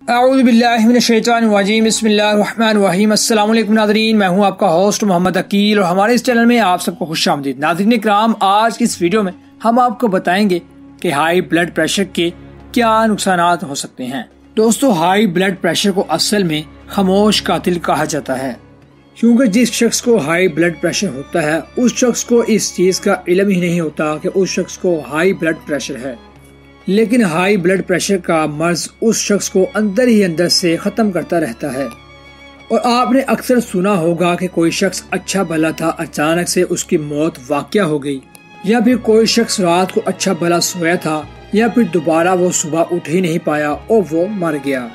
औज़ुबिल्लाहिमिनश्शैतानिर्रजीम बिस्मिल्लाहिर्रहमानिर्रहीम। अस्सलाम वालेकुम नाज़रीन, मैं हूं आपका होस्ट मोहम्मद अकील और हमारे इस चैनल में आप सबको खुशामदीद। नाज़रीन किराम, आज की इस वीडियो में हम आपको बताएंगे कि हाई ब्लड प्रेशर के क्या नुकसानात हो सकते हैं। दोस्तों, हाई ब्लड प्रेशर को असल में खामोश कातिल कहा जाता है, क्योंकि जिस शख्स को हाई ब्लड प्रेशर होता है उस शख्स को इस चीज का इल्म ही नहीं होता कि उस शख्स को हाई ब्लड प्रेशर है। लेकिन हाई ब्लड प्रेशर का मर्ज उस शख्स को अंदर ही अंदर से खत्म करता रहता है। और आपने अक्सर सुना होगा कि कोई शख्स अच्छा भला था, अचानक से उसकी मौत वाक़या हो गई, या फिर कोई शख्स रात को अच्छा भला सोया था, या फिर दोबारा वो सुबह उठ ही नहीं पाया और वो मर गया।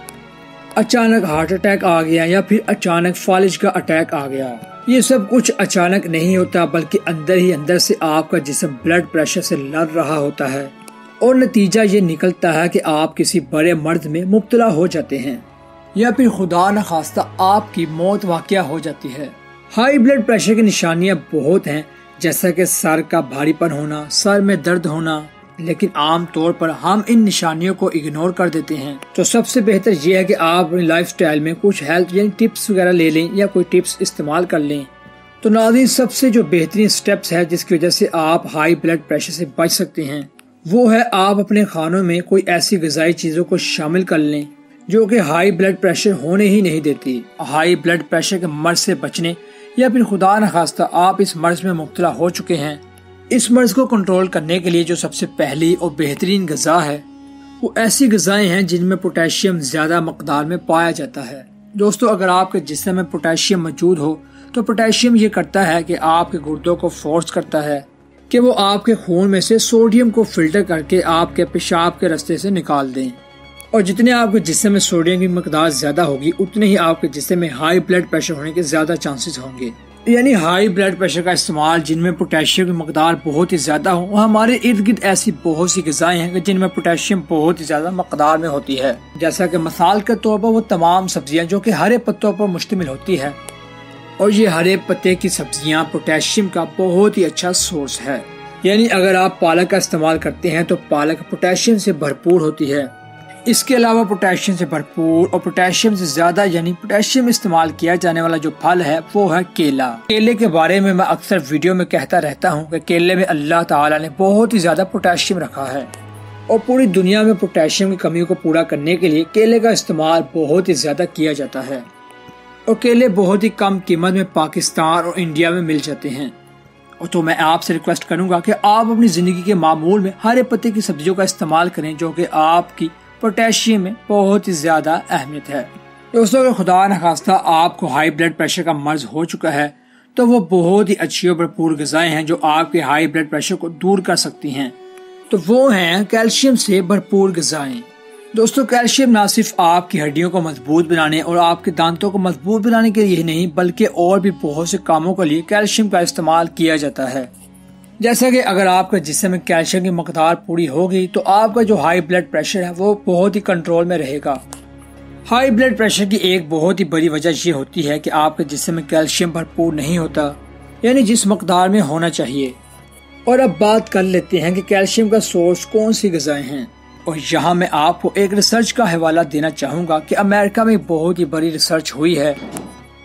अचानक हार्ट अटैक आ गया या फिर अचानक फालिज का अटैक आ गया। ये सब कुछ अचानक नहीं होता, बल्कि अंदर ही अंदर से आपका जिस्म ब्लड प्रेशर से लड़ रहा होता है और नतीजा ये निकलता है कि आप किसी बड़े मर्ज में मुब्तला हो जाते हैं या फिर खुदा न खास्ता आपकी मौत वाक़या हो जाती है। हाई ब्लड प्रेशर की निशानियां बहुत हैं, जैसा कि सर का भारीपन होना, सर में दर्द होना, लेकिन आम तौर पर हम इन निशानियों को इग्नोर कर देते हैं। तो सबसे बेहतर ये है कि आप अपनी लाइफस्टाइल में कुछ हेल्थ यानी टिप्स वगैरह ले लें या कोई टिप्स इस्तेमाल कर लें। तो नाज़रीन, सबसे जो बेहतरीन स्टेप्स है जिसकी वजह से आप हाई ब्लड प्रेशर से बच सकते हैं, वो है आप अपने खानों में कोई ऐसी ग़िज़ाई चीज़ों को शामिल कर लें जो कि हाई ब्लड प्रेशर होने ही नहीं देती। हाई ब्लड प्रेशर के मर्ज से बचने या फिर खुदा न खास्ता आप इस मर्ज में मुब्तला हो चुके हैं, इस मर्ज को कंट्रोल करने के लिए जो सबसे पहली और बेहतरीन ग़िज़ा है वो ऐसी ग़िज़ाएं हैं जिनमें पोटेशियम ज़्यादा मकदार में पाया जाता है। दोस्तों, अगर आपके जिस्म में पोटेशियम मौजूद हो तो पोटेशियम ये करता है कि आपके गुर्दों को फोर्स करता है कि वो आपके खून में से सोडियम को फिल्टर करके आपके पेशाब के रास्ते से निकाल दें। और जितने आपके जिस्म में सोडियम की मकदार ज्यादा होगी, उतने ही आपके जिस्म में हाई ब्लड प्रेशर होने के ज्यादा चांसेस होंगे। यानी हाई ब्लड प्रेशर का इस्तेमाल जिनमें पोटेशियम की मकदार बहुत ही ज्यादा हो, हमारे इर्द गिर्द ऐसी बहुत सी ग़िज़ाएं हैं जिनमें पोटेशियम बहुत ही ज्यादा मकदार में होती है। जैसा कि मिसाल के तौर पर वो तमाम सब्जियां जो कि हरे पत्तों पर मुश्तमिल होती है, और ये हरे पत्ते की सब्जियां पोटेशियम का बहुत ही अच्छा सोर्स है। यानी अगर आप पालक का इस्तेमाल करते हैं तो पालक पोटेशियम से भरपूर होती है। इसके अलावा पोटेशियम से भरपूर और पोटेशियम से ज्यादा यानी पोटेशियम इस्तेमाल किया जाने वाला जो फल है वो है केला। केले के बारे में मैं अक्सर वीडियो में कहता रहता हूँ कि केले में अल्लाह ताला ने बहुत ही ज्यादा पोटेशियम रखा है और पूरी दुनिया में पोटेशियम की कमी को पूरा करने के लिए केले का इस्तेमाल बहुत ही ज्यादा किया जाता है। और केले बहुत ही कम कीमत में पाकिस्तान और इंडिया में मिल जाते हैं। और तो मैं आपसे रिक्वेस्ट करूंगा कि आप अपनी जिंदगी के मामूल में हरे पत्ते की सब्जियों का इस्तेमाल करें, जो कि आपकी पोटेशियम में बहुत ही ज्यादा अहमियत है। दोस्तों, अगर खुदा न खास्ता आपको हाई ब्लड प्रेशर का मर्ज हो चुका है तो वो बहुत ही अच्छी और भरपूर ग़िज़ाएं हैं जो आपके हाई ब्लड प्रेशर को दूर कर सकती हैं। तो वो हैं कैल्शियम से भरपूर ग़िज़ाएं। दोस्तों, कैल्शियम न सिर्फ आपकी हड्डियों को मजबूत बनाने और आपके दांतों को मजबूत बनाने के लिए नहीं, बल्कि और भी बहुत से कामों के लिए कैल्शियम का इस्तेमाल किया जाता है। जैसा कि अगर आपके जिस्म में कैल्शियम की मकदार पूरी होगी तो आपका जो हाई ब्लड प्रेशर है वो बहुत ही कंट्रोल में रहेगा। हाई ब्लड प्रेशर की एक बहुत ही बड़ी वजह ये होती है कि आपके जिस्म में कैल्शियम भरपूर नहीं होता, यानी जिस मकदार में होना चाहिए। और अब बात कर लेते हैं कि कैल्शियम का सोर्स कौन सी ग़िज़ाएं हैं। और यहाँ मैं आपको एक रिसर्च का हवाला देना चाहूँगा कि अमेरिका में बहुत ही बड़ी रिसर्च हुई है।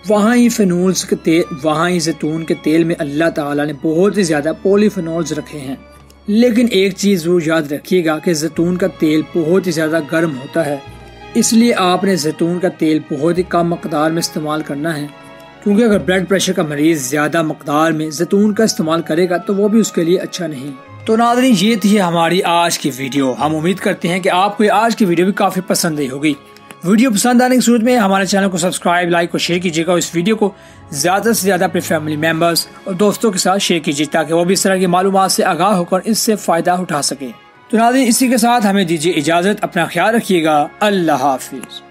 वहाँ ही फेनोल्स के तेल, वहाँ ही जैतून के तेल में अल्लाह ताला ने बहुत ही ज़्यादा पॉलीफेनोल्स रखे हैं। लेकिन एक चीज़ ज़रूर याद रखिएगा कि जैतून का तेल बहुत ही ज़्यादा गर्म होता है, इसलिए आपने जैतून का तेल बहुत ही कम मकदार में इस्तेमाल करना है, क्योंकि अगर ब्लड प्रेशर का मरीज ज़्यादा मकदार में जैतून का इस्तेमाल करेगा तो वो भी उसके लिए अच्छा नहीं। तो नाज़रीन, ये थी हमारी आज की वीडियो। हम उम्मीद करते हैं कि आपको आज की वीडियो भी काफी पसंद आई होगी। वीडियो पसंद आने की सूरत में हमारे चैनल को सब्सक्राइब, लाइक और शेयर कीजिएगा और इस वीडियो को ज्यादा से ज्यादा अपने फैमिली मेंबर्स और दोस्तों के साथ शेयर कीजिए ताकि वो भी इस तरह की मालूमात से आगाह होकर इससे फायदा उठा सके। तो नाज़रीन, इसी के साथ हमें दीजिए इजाजत। अपना ख्याल रखिएगा। अल्लाह हाफिज।